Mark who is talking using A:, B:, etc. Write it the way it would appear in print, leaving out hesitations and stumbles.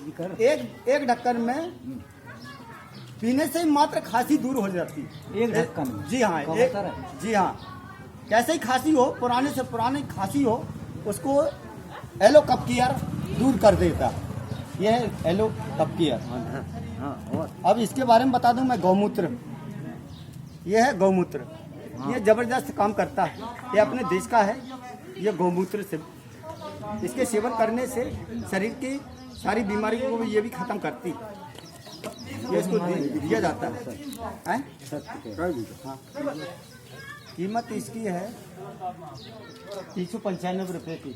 A: एक ढक्कन में पीने से ही मात्र खांसी दूर हो जाती है।
B: एक ढक्कन में?
A: जी हाँ, जी हाँ। कैसे ही खांसी हो, पुराने से पुरानी खांसी हो, उसको एलो कप कीयर दूर कर देता। यह है एलो कप कीयर। अब इसके बारे में बता दूं मैं, गौमूत्र, यह है गौमूत्र। ये जबरदस्त काम करता है, ये अपने देश का है। ये गौमूत्र से, इसके सेवन करने से शरीर की सारी बीमारी को भी ये भी खत्म करती है। ये इसको दिया जाता है। हाँ। कीमत इसकी है 395 रुपये की।